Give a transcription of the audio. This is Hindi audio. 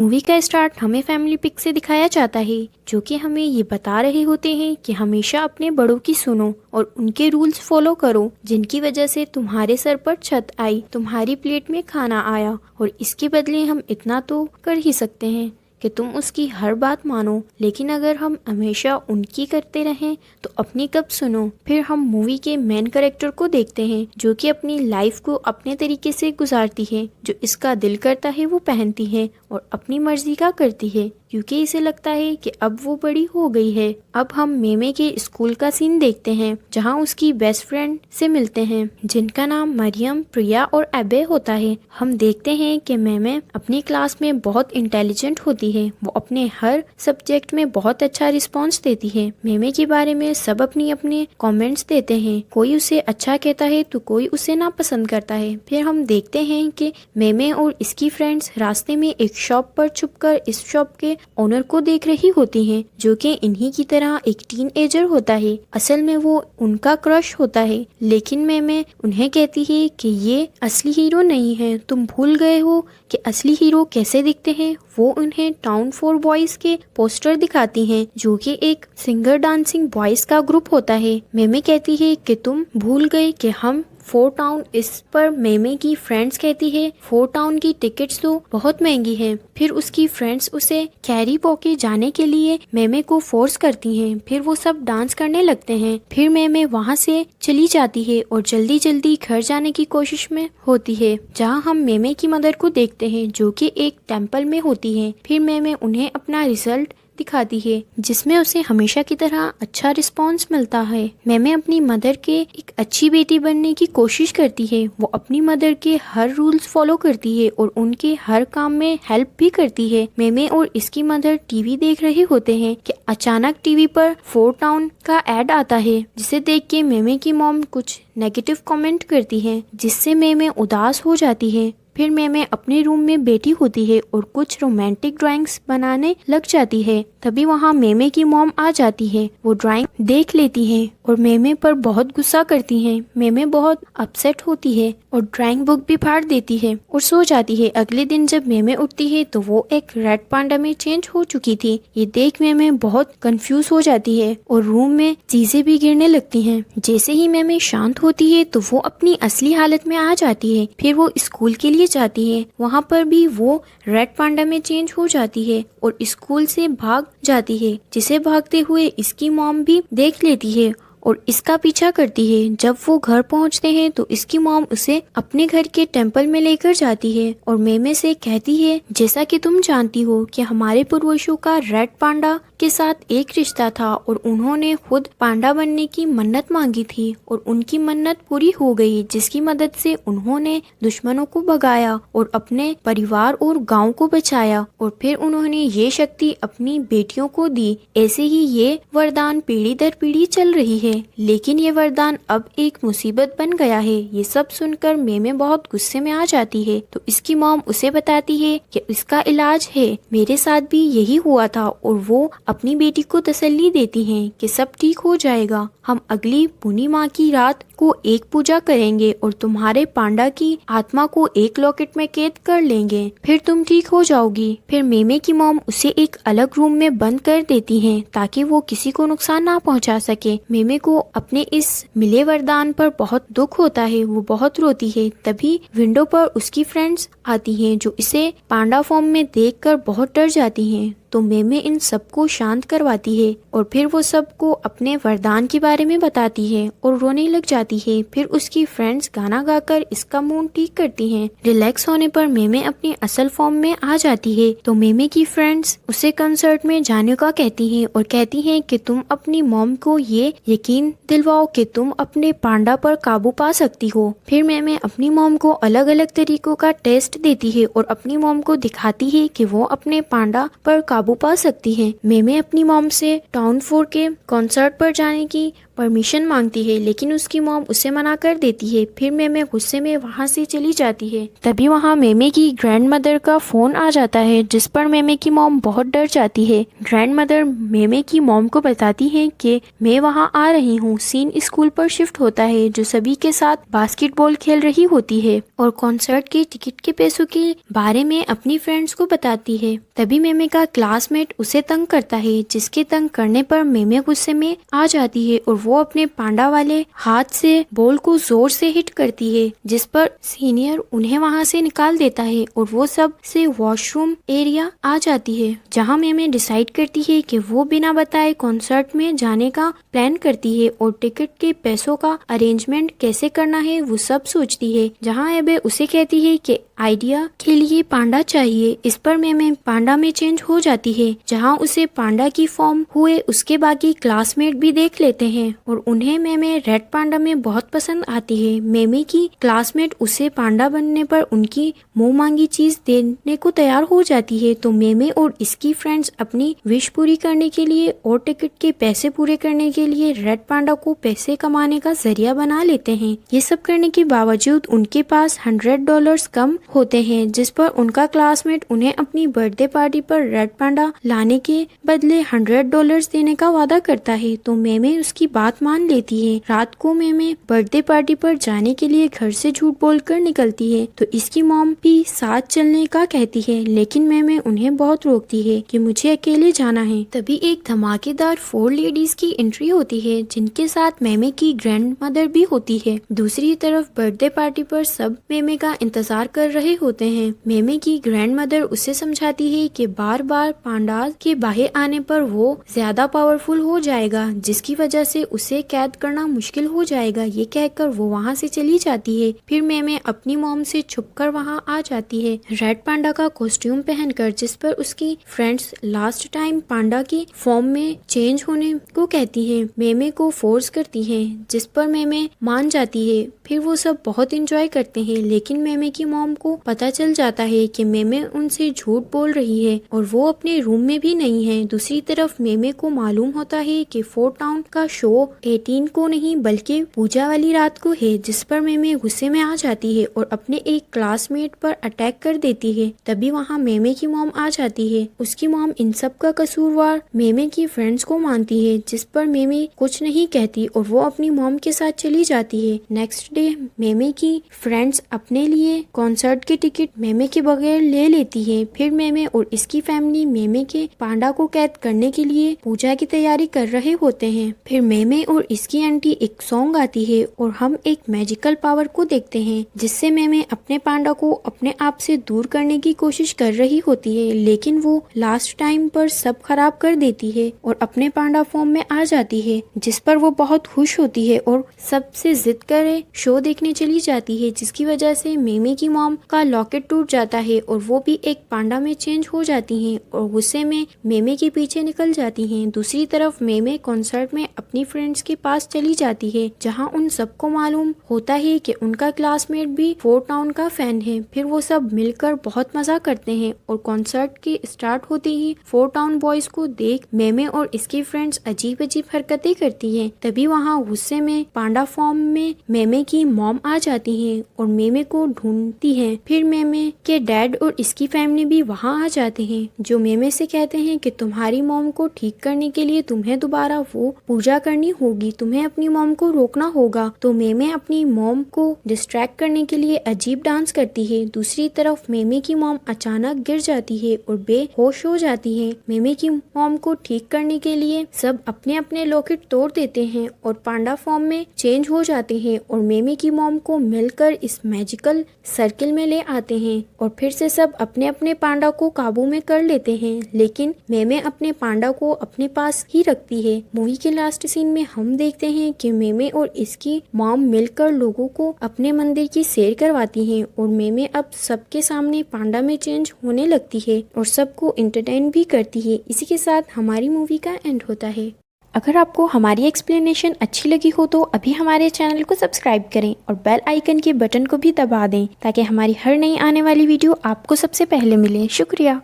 मूवी का स्टार्ट हमें फैमिली पिक से दिखाया जाता है, जो कि हमें ये बता रहे होते हैं कि हमेशा अपने बड़ों की सुनो और उनके रूल्स फॉलो करो, जिनकी वजह से तुम्हारे सर पर छत आई, तुम्हारी प्लेट में खाना आया, और इसके बदले हम इतना तो कर ही सकते हैं कि तुम उसकी हर बात मानो। लेकिन अगर हम हमेशा उनकी करते रहें तो अपनी कब सुनो। फिर हम मूवी के मेन कैरेक्टर को देखते हैं, जो कि अपनी लाइफ को अपने तरीके से गुजारती है। जो इसका दिल करता है वो पहनती है और अपनी मर्जी का करती है, क्योंकि इसे लगता है कि अब वो बड़ी हो गई है। अब हम मेमे के स्कूल का सीन देखते हैं, जहां उसकी बेस्ट फ्रेंड से मिलते हैं, जिनका नाम मरियम, प्रिया और अबे होता है। हम देखते हैं कि मेमे अपनी क्लास में बहुत इंटेलिजेंट होती है। वो अपने हर सब्जेक्ट में बहुत अच्छा रिस्पॉन्स देती है। मेमे के बारे में सब अपनी अपने कमेंट्स देते हैं। कोई उसे अच्छा कहता है तो कोई उसे नापसंद करता है। फिर हम देखते हैं कि मेमे और इसकी फ्रेंड्स रास्ते में एक शॉप पर छुपकर इस शॉप के ओनर को देख रही होती हैं, जो कि इन्हीं की तरह एक टीनएजर होता है। असल में वो उनका क्रश होता है, लेकिन मैं उन्हें कहती है कि ये असली हीरो नहीं है, तुम भूल गए हो कि असली हीरो कैसे दिखते हैं। वो उन्हें टाउन फॉर बॉयज के पोस्टर दिखाती हैं, जो कि एक सिंगर डांसिंग बॉयज का ग्रुप होता है। मेमे कहती है कि तुम भूल गए कि हम फोर टाउन। इस पर मेमे की फ्रेंड्स कहती है फोर टाउन की टिकट्स तो बहुत महंगी हैं। फिर उसकी फ्रेंड्स उसे कैरी पॉके जाने के लिए मेमे को फोर्स करती हैं। फिर वो सब डांस करने लगते हैं। फिर मेमे वहाँ से चली जाती है और जल्दी जल्दी घर जाने की कोशिश में होती है, जहाँ हम मेमे की मदर को देखते हैं, जो कि एक टेम्पल में होती है। फिर मेमे उन्हें अपना रिजल्ट दिखाती है, जिसमें उसे हमेशा की तरह अच्छा रिस्पांस मिलता है। मेमे अपनी मदर के एक अच्छी बेटी बनने की कोशिश करती है। वो अपनी मदर के हर रूल्स फॉलो करती है और उनके हर काम में हेल्प भी करती है। मेमे और इसकी मदर टीवी देख रहे होते हैं कि अचानक टीवी पर फोर टाउन का एड आता है, जिसे देख के मेमे की मॉम कुछ नेगेटिव कमेंट करती है, जिससे मेमे उदास हो जाती है। फिर मेमे अपने रूम में बैठी होती है और कुछ रोमांटिक ड्राइंग्स बनाने लग जाती है। तभी वहाँ मेमे की मॉम आ जाती है। वो ड्राइंग देख लेती है और मेमे पर बहुत गुस्सा करती है। मेमे बहुत अपसेट होती है और ड्राइंग बुक भी फाड़ देती है और सो जाती है। अगले दिन जब मेमे उठती है तो वो एक रेड पांडा में चेंज हो चुकी थी। ये देख मेमे बहुत कंफ्यूज हो जाती है और रूम में चीजें भी गिरने लगती हैं। जैसे ही मेमे शांत होती है तो वो अपनी असली हालत में आ जाती है। फिर वो स्कूल के लिए जाती है। वहाँ पर भी वो रेड पांडा में चेंज हो जाती है और स्कूल से भाग जाती है, जिसे भागते हुए इसकी मॉम भी देख लेती है और इसका पीछा करती है। जब वो घर पहुंचते हैं तो इसकी मॉम उसे अपने घर के टेंपल में लेकर जाती है और मेमे से कहती है, जैसा कि तुम जानती हो कि हमारे पूर्वजों का रेड पांडा के साथ एक रिश्ता था और उन्होंने खुद पांडा बनने की मन्नत मांगी थी और उनकी मन्नत पूरी हो गई, जिसकी मदद से उन्होंने दुश्मनों को भगाया और अपने परिवार और गांव को बचाया, और फिर उन्होंने ये शक्ति अपनी बेटियों को दी। ऐसे ही ये वरदान पीढ़ी दर पीढ़ी चल रही है, लेकिन ये वरदान अब एक मुसीबत बन गया है। ये सब सुनकर मेमे बहुत गुस्से में आ जाती है, तो इसकी मॉम उसे बताती है कि इसका इलाज है, मेरे साथ भी यही हुआ था, और वो अपनी बेटी को तसल्ली देती हैं कि सब ठीक हो जाएगा। हम अगली पूर्णिमा की रात को एक पूजा करेंगे और तुम्हारे पांडा की आत्मा को एक लॉकेट में कैद कर लेंगे, फिर तुम ठीक हो जाओगी। फिर मेमे की मॉम उसे एक अलग रूम में बंद कर देती हैं ताकि वो किसी को नुकसान ना पहुंचा सके। मेमे को अपने इस मिले वरदान पर बहुत दुख होता है, वो बहुत रोती है। तभी विंडो पर उसकी फ्रेंड्स आती हैं, जो इसे पांडा फॉर्म में देखकर बहुत डर जाती हैं। तो मेमे इन सबको शांत करवाती है और फिर वो सबको अपने वरदान के बारे में बताती है और रोने लग जाती है। फिर उसकी फ्रेंड्स गाना गाकर इसका मूड ठीक करती हैं। रिलैक्स होने पर मेमे अपनी असल फॉर्म में आ जाती है। तो मेमे की फ्रेंड्स उसे कंसर्ट में जाने का कहती हैं और कहती हैं कि तुम अपनी मॉम को ये यकीन दिलवाओ कि तुम अपने पांडा पर काबू पा सकती हो। फिर मेमे अपनी मॉम को अलग अलग तरीकों का टेस्ट देती है और अपनी मॉम को दिखाती है कि वो अपने पांडा पर काबू पा सकती है। मेमे अपनी मॉम से टाउन 4 के कॉन्सर्ट पर जाने की परमिशन मांगती है, लेकिन उसकी मॉम उसे मना कर देती है। फिर मेमे गुस्से में वहाँ से चली जाती है। तभी वहाँ मेमे की ग्रैंड मदर का फोन आ जाता है, जिस पर मेमे की मॉम बहुत डर जाती है। ग्रैंड मदर मेमे की मॉम को बताती है कि मैं वहाँ आ रही हूँ। सीन स्कूल पर शिफ्ट होता है, जो सभी के साथ बास्केटबॉल खेल रही होती है और कॉन्सर्ट के टिकट के पैसों के बारे में अपनी फ्रेंड्स को बताती है। तभी मेमे का क्लासमेट उसे तंग करता है, जिसके तंग करने पर मेमे गुस्से में आ जाती है और वो अपने पांडा वाले हाथ से बॉल को जोर से हिट करती है, जिस पर सीनियर उन्हें वहां से निकाल देता है और वो सब से वॉशरूम एरिया आ जाती है, जहां मेमे डिसाइड करती है कि वो बिना बताए कॉन्सर्ट में जाने का प्लान करती है और टिकट के पैसों का अरेंजमेंट कैसे करना है वो सब सोचती है। जहां एबे उसे कहती है कि आइडिया के लिए पांडा चाहिए। इस पर मेमे पांडा में चेंज हो जाती है, जहां उसे पांडा की फॉर्म हुए उसके बाकी क्लासमेट भी देख लेते हैं और उन्हें मेमे रेड पांडा में बहुत पसंद आती है। मेमे की क्लासमेट उसे पांडा बनने पर उनकी मुंह मांगी चीज देने को तैयार हो जाती है। तो मेमे और इसकी फ्रेंड्स अपनी विश पूरी करने के लिए और टिकट के पैसे पूरे करने के लिए रेड पांडा को पैसे कमाने का जरिया बना लेते हैं। ये सब करने के बावजूद उनके पास $100 कम होते हैं, जिस पर उनका क्लासमेट उन्हें अपनी बर्थडे पार्टी पर रेड पांडा लाने के बदले $100 देने का वादा करता है। तो मेमे उसकी बात मान लेती है। रात को मेमे बर्थडे पार्टी पर जाने के लिए घर से झूठ बोलकर निकलती है, तो इसकी मॉम भी साथ चलने का कहती है, लेकिन मेमे उन्हें बहुत रोकती है कि मुझे अकेले जाना है। तभी एक धमाकेदार 4 लेडीज की एंट्री होती है, जिनके साथ मेमे की ग्रैंड मदर भी होती है। दूसरी तरफ बर्थडे पार्टी पर सब मेमे का इंतजार कर रहे होते हैं। मेमे की ग्रैंड मदर उसे समझाती है कि बार बार पांडाल के बाहर आने पर वो ज्यादा पावरफुल हो जाएगा, जिसकी वजह से उसे कैद करना मुश्किल हो जाएगा। ये कहकर वो वहाँ से चली जाती है। फिर मेमे अपनी मॉम से छुपकर वहाँ आ जाती है, रेड पांडा का कॉस्ट्यूम पहनकर, जिस पर उसकी फ्रेंड्स लास्ट टाइम पांडा की फॉर्म में चेंज होने को कहती है। मेमे को फोर्स करती है, जिस पर मेमे मान जाती है। फिर वो सब बहुत एंजॉय करते हैं, लेकिन मेमे की मॉम को पता चल जाता है कि मेमे उनसे झूठ बोल रही है और वो अपने रूम में भी नहीं है। दूसरी तरफ मेमे को मालूम होता है कि 4 टाउन का शो 18 को नहीं बल्कि पूजा वाली रात को है, जिस पर मेमे गुस्से में आ जाती है और अपने एक क्लासमेट पर अटैक कर देती है। तभी वहाँ मेमे की मॉम आ जाती है। उसकी मॉम इन सब का कसूरवार मेमे की फ्रेंड्स को मानती है, जिस पर मेमे कुछ नहीं कहती और वो अपनी मॉम के साथ चली जाती है। नेक्स्ट डे मेमे की फ्रेंड्स अपने लिए कॉन्सर्ट के टिकट मेमे के बगैर ले लेती है। फिर मेमे और इसकी फैमिली मेमे के पांडा को कैद करने के लिए पूजा की तैयारी कर रहे होते हैं। फिर मेमे और इसकी आंटी एक सॉन्ग आती है और हम एक मैजिकल पावर को देखते हैं, जिससे मेमे अपने पांडा को अपने आप से दूर करने की कोशिश कर रही होती है, लेकिन वो लास्ट टाइम पर सब खराब कर देती है और अपने पांडा फॉर्म में आ जाती है, जिस पर वो बहुत खुश होती है और सबसे जिद करे शो देखने चली जाती है, जिसकी वजह से मेमे की मॉम का लॉकेट टूट जाता है और वो भी एक पांडा में चेंज हो जाती हैं और गुस्से में मेमे के पीछे निकल जाती हैं। दूसरी तरफ मेमे कॉन्सर्ट में अपनी फ्रेंड्स के पास चली जाती है, जहां उन सबको मालूम होता है कि उनका क्लासमेट भी 4 टाउन का फैन है। फिर वो सब मिलकर बहुत मजा करते हैं और कॉन्सर्ट के स्टार्ट होते ही 4 टाउन बॉयज को देख मेमे और इसकी फ्रेंड्स अजीब अजीब हरकतें करती हैं। तभी वहाँ गुस्से में पांडा फॉर्म में मेमे की मॉम आ जाती है और मेमे को ढूंढती है। फिर मेमे के डैड और इसकी फैमिली भी वहाँ आ जाते हैं, जो मेमे से कहते हैं कि तुम्हारी मॉम को ठीक करने के लिए तुम्हें दोबारा वो पूजा करनी होगी, तुम्हें अपनी मॉम को रोकना होगा। तो मेमे अपनी मॉम को डिस्ट्रैक्ट करने के लिए अजीब डांस करती है। दूसरी तरफ मेमे की मॉम अचानक गिर जाती है और बेहोश हो जाती है। मेमे की मॉम को ठीक करने के लिए सब अपने अपने लॉकेट तोड़ देते हैं और पांडा फॉर्म में चेंज हो जाते हैं और मेमे की मॉम को मिलकर इस मैजिकल सर्किल में ले आते हैं और फिर से सब अपने अपने पांडा को काबू में कर लेते हैं, लेकिन मेमे अपने पांडा को अपने पास ही रखती है। मूवी के लास्ट सीन में हम देखते हैं कि मेमे और इसकी मॉम मिलकर लोगों को अपने मंदिर की सैर करवाती हैं और मेमे अब सबके सामने पांडा में चेंज होने लगती है और सबको एंटरटेन भी करती है। इसी के साथ हमारी मूवी का एंड होता है। अगर आपको हमारी एक्सप्लेनेशन अच्छी लगी हो तो अभी हमारे चैनल को सब्सक्राइब करें और बेल आइकन के बटन को भी दबा दें, ताकि हमारी हर नई आने वाली वीडियो आपको सबसे पहले मिले। शुक्रिया।